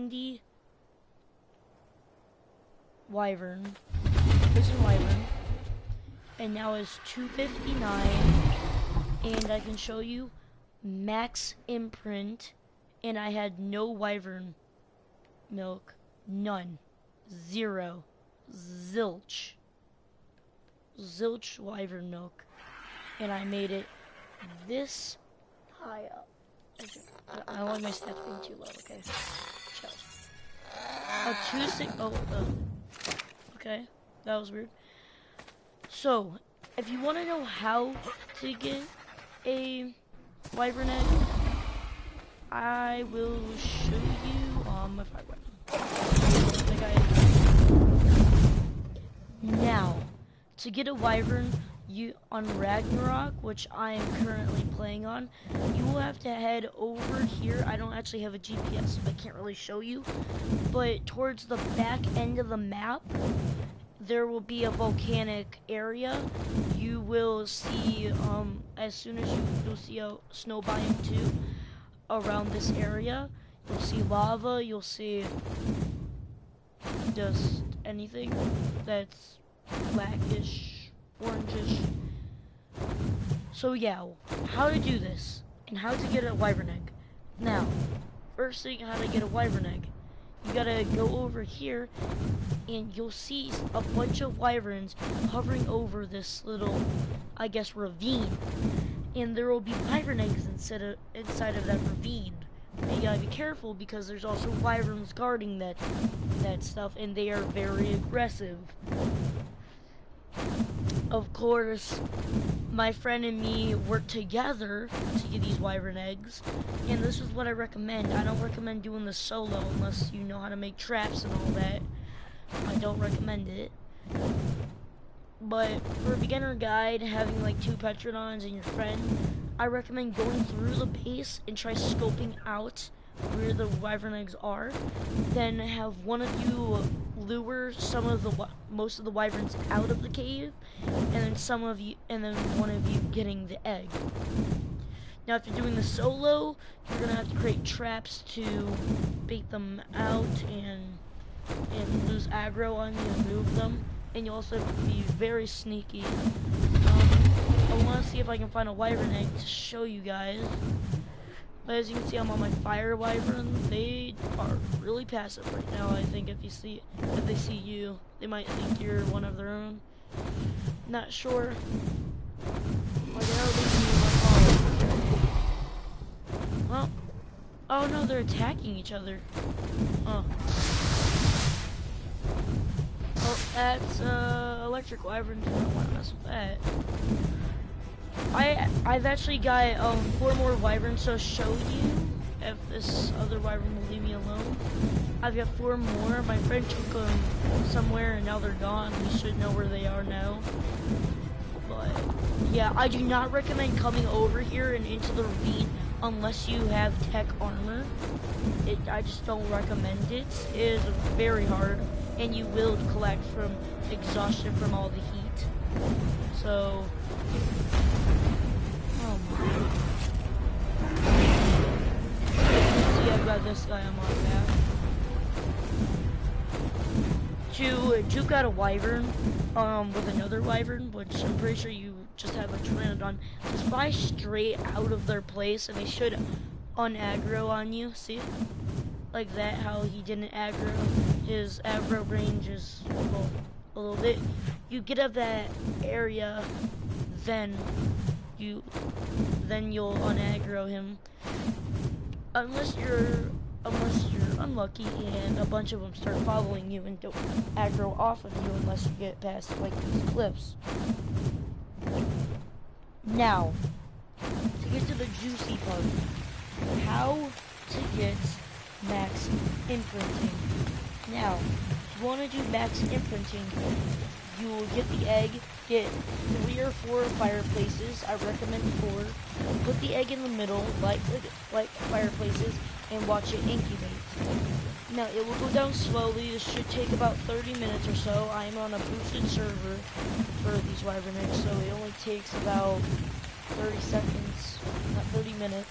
270 wyvern, prison wyvern, and now it's 259, and I can show you max imprint, and I had no wyvern milk, none, zero, zilch wyvern milk, and I made it this high up. I don't want my stats being too low, okay? Chill. Okay, that was weird. So, if you want to know how to get a wyvern egg, I will show you on my fire weapon. Now, to get a wyvern, you on Ragnarok, which I am currently playing on, you will have to head over here. I don't actually have a GPS, so I can't really show you, but towards the back end of the map, there will be a volcanic area. You will see, as soon as you'll see a snow biome too, around this area. You'll see lava, you'll see just anything that's blackish, orangish. So yeah, how to do this and how to get a wyvern egg. Now, first thing, how to get a wyvern egg. You gotta go over here and you'll see a bunch of wyverns hovering over this little, I guess, ravine. And there will be wyvern eggs inside of that ravine. And you gotta be careful because there's also wyverns guarding that stuff, and they are very aggressive. Of course, my friend and me work together to get these wyvern eggs, and this is what I recommend. I don't recommend doing this solo unless you know how to make traps and all that. I don't recommend it. But for a beginner guide, having like 2 Petrodons and your friend, I recommend going through the base and try scoping out where the wyvern eggs are. Then have one of you lure most of the wyverns out of the cave, and then one of you getting the egg. Now, after doing the solo, you're gonna have to create traps to bait them out and lose aggro on you and move them. And you also have to be very sneaky. I want to see if I can find a wyvern egg to show you guys. But as you can see, I'm on my fire wyvern. They are really passive right now. I think if they see you, they might think you're one of their own. Not sure. Well, oh no, they're attacking each other. Oh. Oh, that's electric wyvern. I don't want to mess with that. I've actually got 4 more wyverns to show you. If this other wyvern will leave me alone, I've got 4 more. My friend took them somewhere and now they're gone. We should know where they are now. But yeah, I do not recommend coming over here and into the ravine unless you have tech armor. I just don't recommend it. It is very hard, and you will collect from exhaustion from all the heat. So, oh my. See, I've got this guy on my map. To got a wyvern, with another wyvern, which I'm pretty sure you just have a pteranodon. Just fly straight out of their place, and they should unaggro on you. See? Like that, how he didn't aggro. His aggro range is, well, a little bit. You get up that area, then you'll unaggro him. Unless you're unlucky and a bunch of them start following you and don't aggro off of you unless you get past like these cliffs. Now, to get to the juicy part, how to get max imprinting. Now, if you want to do max imprinting, you will get the egg, get 3 or 4 fireplaces. I recommend 4. Put the egg in the middle, like fireplaces, and watch it incubate. Now, it will go down slowly. This should take about 30 minutes or so. I'm on a boosted server for these wyvern eggs, so it only takes about 30 seconds, not 30 minutes.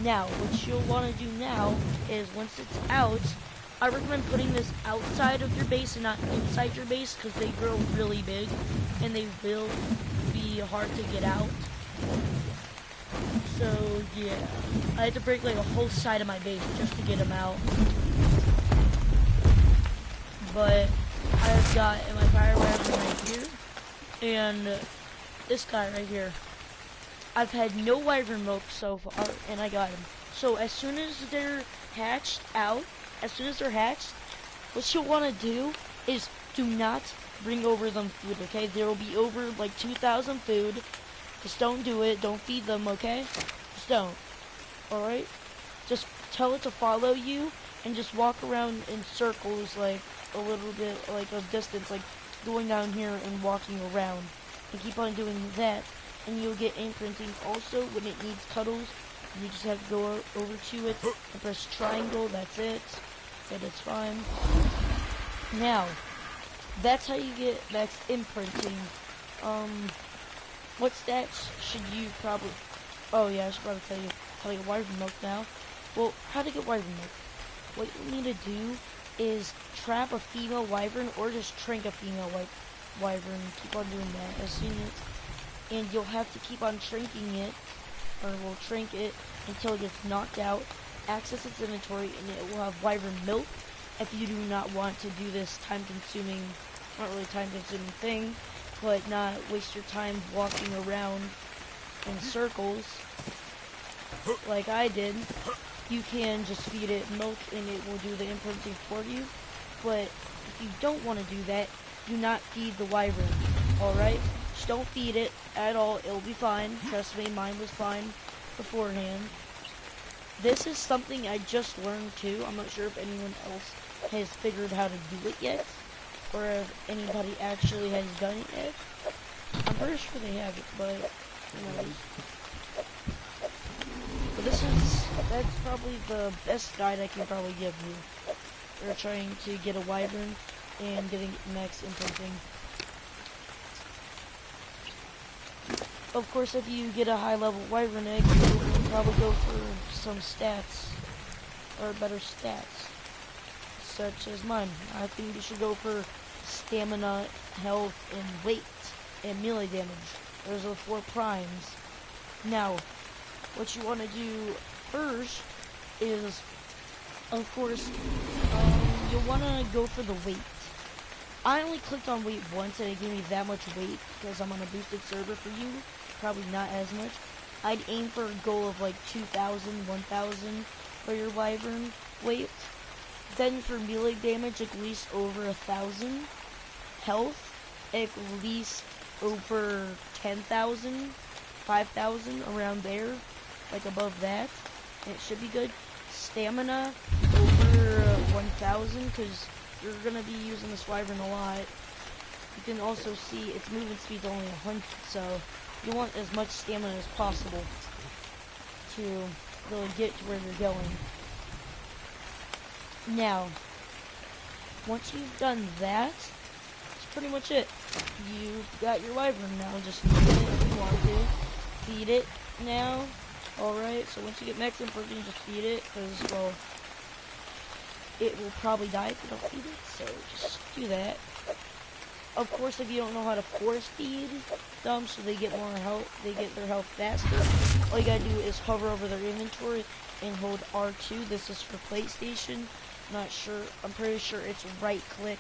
Now, what you'll want to do now is once it's out, I recommend putting this outside of your base and not inside your base because they grow really big and they will be hard to get out. So yeah, I had to break like a whole side of my base just to get them out. But I've got my fire wyvern right here and this guy right here. I've had no wyvern milk so far, and I got him. So as soon as they're hatched out, what you'll want to do is do not bring over them food, okay? There will be over like 2,000 food. Just don't do it. Don't feed them, okay? Just don't. Alright? Just tell it to follow you and just walk around in circles like a little bit, like a distance, like going down here and walking around. And keep on doing that. And you'll get imprinting. Also, when it needs cuddles, you just have to go over to it and press triangle. That's it. And it's fine. Now, that's how you get max imprinting. What stats should you probably... Oh yeah, I should probably tell you how to get wyvern milk now. Well, how to get wyvern milk. What you need to do is trap a female wyvern or just trank a female wyvern. Keep on doing that as soon as... And you'll have to keep on tranking it, or we'll trank it until it gets knocked out. Access its inventory and it will have wyvern milk. If you do not want to do this time-consuming, not really time-consuming thing, but not waste your time walking around in circles like I did, you can just feed it milk and it will do the imprinting for you. But if you don't want to do that, do not feed the wyvern, alright? Just don't feed it at all, it'll be fine. Trust me, mine was fine beforehand. This is something I just learned too. I'm not sure if anyone else has figured how to do it yet, or if anybody actually has done it yet. I'm pretty sure they have it, but who knows. But that's probably the best guide I can probably give you for trying to get a wyvern and getting max imprinting. Of course, if you get a high level wyvern egg, you'll probably go for some stats, or better stats, such as mine. I think you should go for stamina, health, and weight, and melee damage. Those are the 4 primes. Now, what you want to do first is, of course, you'll want to go for the weight. I only clicked on weight once and it gave me that much weight because I'm on a boosted server for you. Probably not as much. I'd aim for a goal of like 2,000, 1,000 for your wyvern weight. Then for melee damage, at least over 1,000. Health, at least over 10,000, 5,000, around there, like above that. And it should be good. Stamina, over 1,000, because you're going to be using this wyvern a lot. You can also see its movement speed's only 100, so you want as much stamina as possible to really get to where you're going. Now, once you've done that, that's pretty much it. You've got your wyvern now. Just feed it if you want to. Feed it now. Alright, so once you get max imprinting, just feed it, because, well, it will probably die if you don't feed it, so just do that. Of course, if you don't know how to force feed them so they get more health, they get their health faster, all you gotta do is hover over their inventory and hold R2. This is for PlayStation. Not sure, I'm pretty sure it's right click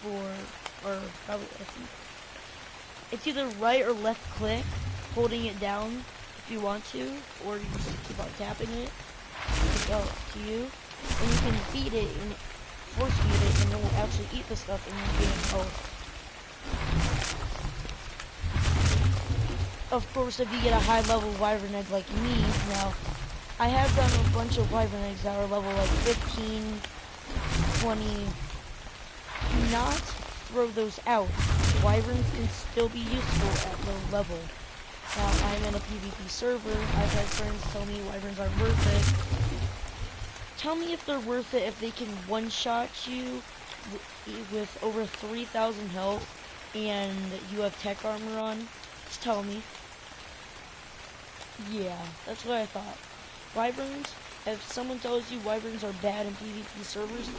for, or probably, I think, it's either right or left click, holding it down if you want to, or you just keep on tapping it. It's up to you. And you can feed it and force feed it, and it will actually eat the stuff and you gain health. Of course, if you get a high level wyvern egg like me, now, I have done a bunch of wyvern eggs that are level like 15, 20. Do not throw those out. Wyverns can still be useful at low level. Now, I'm in a PvP server. I've had friends tell me wyverns are worth it. Tell me if they're worth it if they can one-shot you with over 3,000 health and you have tech armor on. Just tell me. Yeah, that's what I thought. Wyverns, if someone tells you wyverns are bad in PvP servers,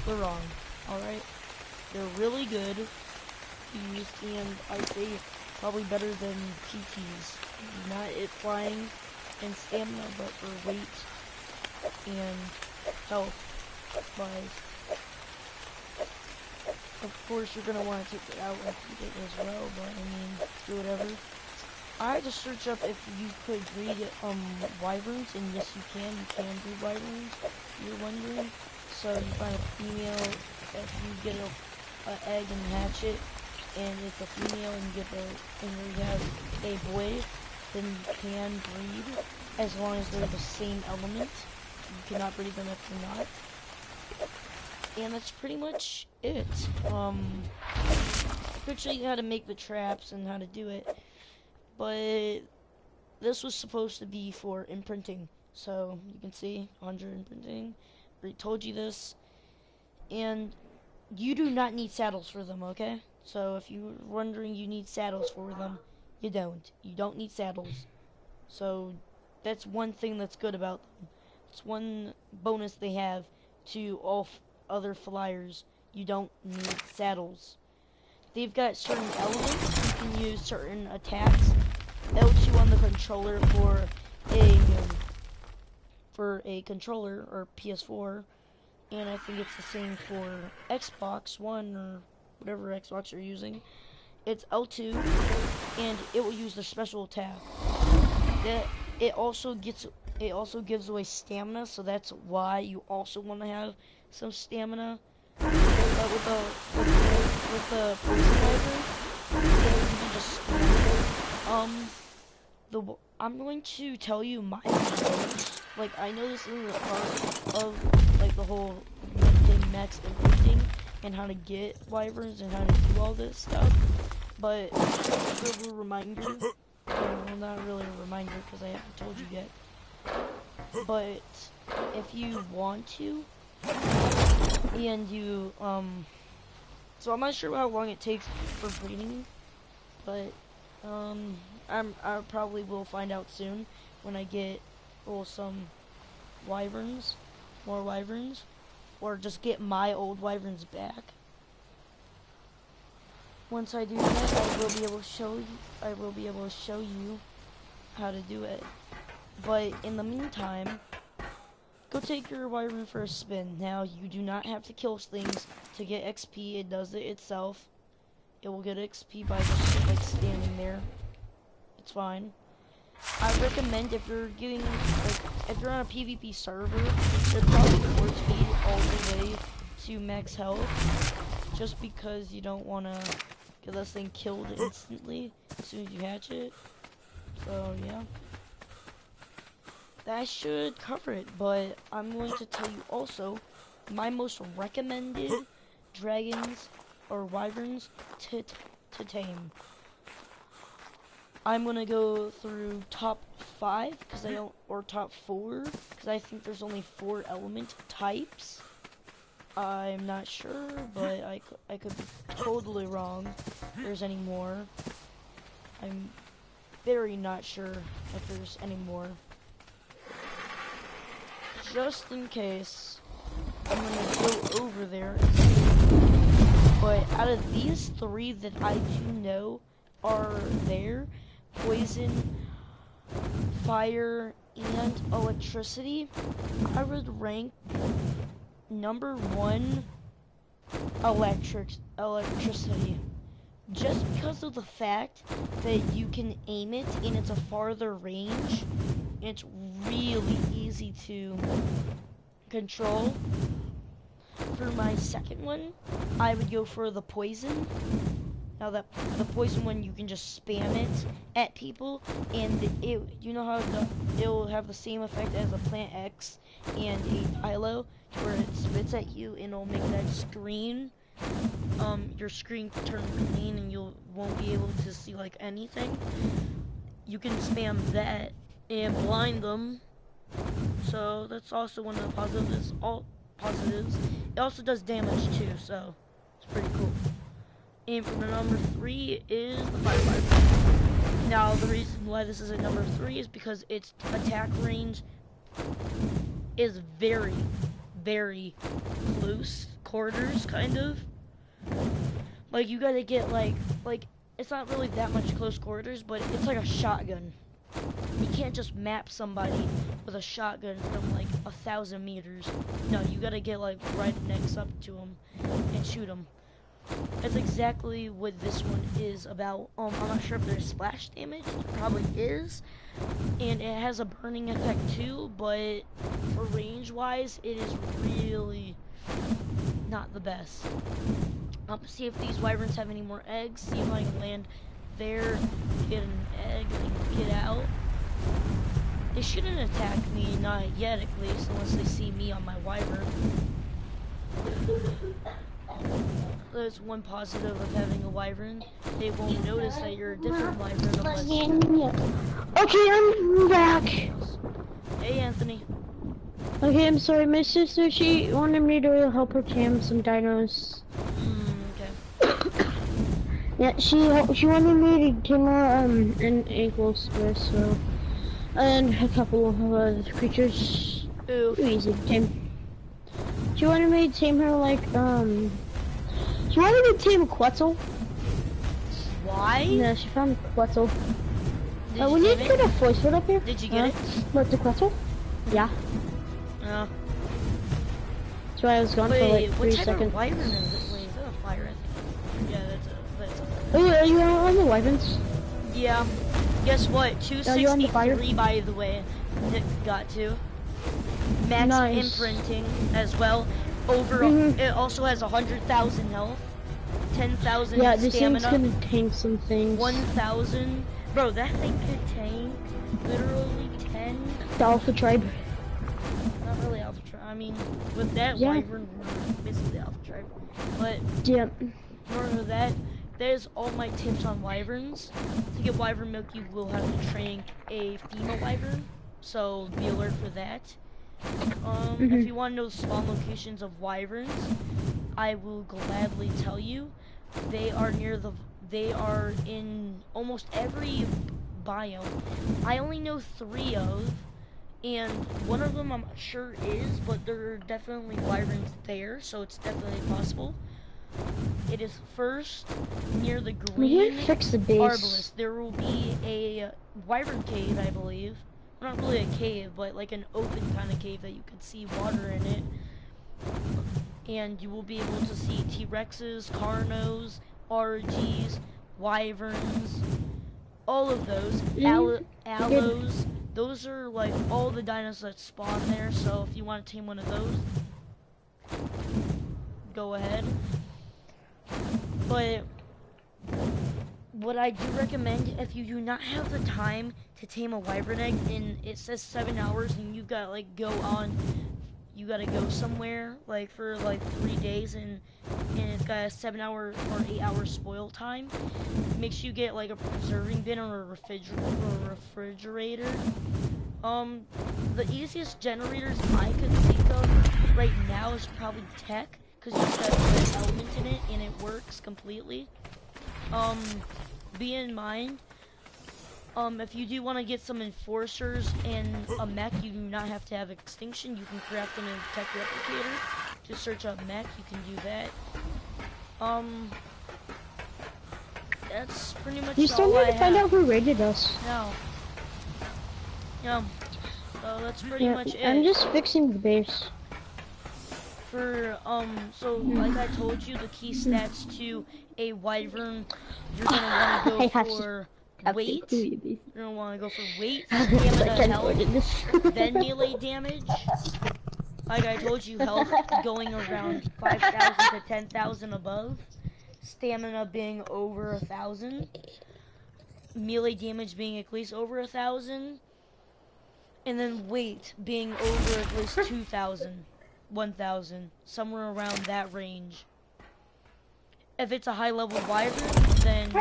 they're wrong. Alright? They're really good used, and I'd say probably better than PTs. Not at flying and stamina, but for weight and health wise. Of course, you're gonna want to take it out and keep it as well, but I mean, do whatever. I had to search up if you could breed wyverns, and yes, you can breed wyverns. You're wondering, so you find a female. If you get an egg and hatch it, and it's a female, and you have a boy, then you can breed as long as they're the same element. You cannot breed them if they're not. And that's pretty much it. I could show you how to make the traps and how to do it, but this was supposed to be for imprinting. So you can see 100 imprinting. I already told you this, and you do not need saddles for them. Okay? So if you're wondering you need saddles for them, you don't. You don't need saddles. So that's one thing that's good about them. It's one bonus they have to all other flyers. You don't need saddles. They've got certain elements. You can use certain attacks. L2 on the controller for a controller or PS4, and I think it's the same for Xbox One or whatever Xbox you're using. It's L2, and it will use the special attack. It also gives away stamina, so that's why you also want to have some stamina. But with the poison wyvern, you can just spam it. I'm going to tell you my approach. Like, I know this isn't a part of like the whole max imprinting and how to get wyverns and how to do all this stuff, but just a reminder. Well, not really a reminder because I haven't told you yet. But if you want to, and you so I'm not sure how long it takes for breeding, but I probably will find out soon when I get some wyverns, more wyverns, or just get my old wyverns back. Once I do that, I will be able to show you how to do it. But in the meantime, go take your wyvern for a spin. Now, you do not have to kill things to get XP. It does it itself. It will get XP by just like standing there. It's fine. I recommend if you're getting if you're on a PvP server, it'd probably force feed all the way to max health, just because you don't want to get this thing killed instantly as soon as you hatch it. So yeah, that should cover it. But I'm going to tell you also my most recommended dragons or wyverns to tame. I'm gonna go through top 5 because or top 4 because I think there's only 4 element types. I'm not sure, but I could be totally wrong. If there's any more. I'm very not sure if there's any more. Just in case, I'm gonna go over there and see. But out of these 3 that I do know are there, poison, fire, and electricity, I would rank number 1 electricity. Just because of the fact that you can aim it and it's a farther range, and it's really easy to control. For my second one, I would go for the poison. Now that the poison one, you can just spam it at people, and you know how it will have the same effect as a Plant X and a Pilo, where it spits at you and it'll make that screen. Your screen turn green and you won't be able to see like anything. You can spam that and blind them. So that's also one of the positives. It also does damage too, so it's pretty cool. And for the number 3 is the fire wyvern. Now, the reason why this is at number 3 is because its attack range is very, very close quarters, kind of. Like, you gotta get, like, it's not really that much close quarters, but it's like a shotgun. You can't just map somebody with a shotgun from, like, 1,000 meters. No, you gotta get, like, right next up to them and shoot them. That's exactly what this one is about. I'm not sure if there's splash damage. There probably is. And it has a burning effect too, but for range-wise, it is really not the best. See if these wyverns have any more eggs. See if I can land there, get an egg, and get out. They shouldn't attack me, not yet at least, unless they see me on my wyvern. There's one positive of having a wyvern. They won't notice that you're a different wyvern unless... Okay, I'm back. Hey, Anthony. Okay, I'm sorry. My sister, she wanted me to help her tame some dinos. Okay. Yeah, she wanted me to tame her an ankle spur, so... And a couple of other creatures. Ooh. Easy to tame. She wanted me to tame her like, she wanted me to tame a Quetzal. Why? Yeah, she found a Quetzal. Did We you need to get get a voice word up here. Did you get it? What's a Quetzal? Yeah. Oh. That's why I was gone for like 3 what type seconds. of wyvern is it? Wait, is that a fire? I think. Yeah, that's a. Oh, are you on the wyverns? Yeah. Guess what? Are you on the fire? 263, by the way. Nick got to. Max imprinting as well. Over. It also has 100,000 health. 10,000 stamina. Yeah, this thing's gonna tank some things. 1,000. Bro, that thing could tank literally 10. The Alpha Tribe. Not really Alpha Tribe. I mean, with that wyvern, we're basically Alpha Tribe. But yeah. more of that. There's all my tips on wyverns. To get wyvern milk, you will have to train a female wyvern, so be alert for that. If you want to know spawn locations of wyverns, I will gladly tell you. They are in almost every biome. I only know 3 of, and one of them I'm not sure is, but there are definitely wyverns there, so it's definitely possible. It is first near the green arbalist. There will be a wyvern cave, I believe. Well, not really a cave, but like an open kind of cave that you can see water in it. And you will be able to see T-Rexes, Carnos, RGs, wyverns, all of those. Aloes. Those are like all the dinos that spawn there, so if you want to tame one of those, go ahead. But what I do recommend, if you do not have the time to tame a wyvern egg, and it says 7 hours, and you've got to like you gotta go somewhere like for like 3 days, and it's got a 7-hour or 8-hour spoil time. Make sure you get like a preserving bin or a refrigerator. The easiest generators I could think of right now is probably tech, because you just have an element in it and it works completely. Be in mind, if you do want to get some enforcers and a mech, you do not have to have extinction. You can craft an tech replicator. Just search up mech, you can do that. That's pretty much all I have. You still need to find out who raided us. No. So that's pretty much it. I'm just fixing the base. So like I told you, the key stats to a wyvern, you're gonna want to go for weight. You're gonna want to go for weight, stamina, health, then melee damage. Like I told you, health going around 5,000 to 10,000 above, stamina being over 1,000, melee damage being at least over 1,000, and then weight being over at least 2,000. 1,000, somewhere around that range. If it's a high level wyvern, then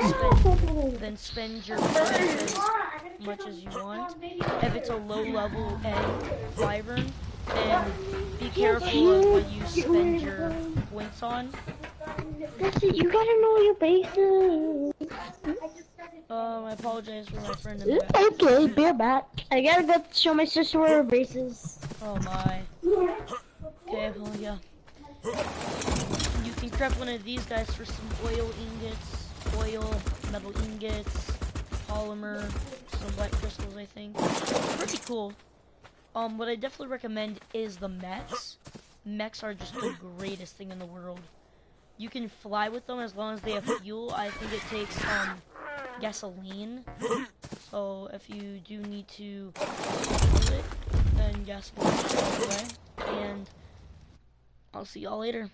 spend your points as much as you want. If it's a low level wyvern, then be careful of what you spend your points on. That's it, you gotta know your bases. I apologize for my friend in the back. Okay, be back. I gotta go show my sister where her base is. Oh my. Okay, well yeah. You can craft one of these guys for some oil ingots, metal ingots, polymer, some black crystals, I think. Pretty cool. What I definitely recommend is the mechs. Mechs are just the greatest thing in the world. You can fly with them as long as they have fuel. I think it takes gasoline. So if you do need to do it, then gasoline is the way. And I'll see y'all later.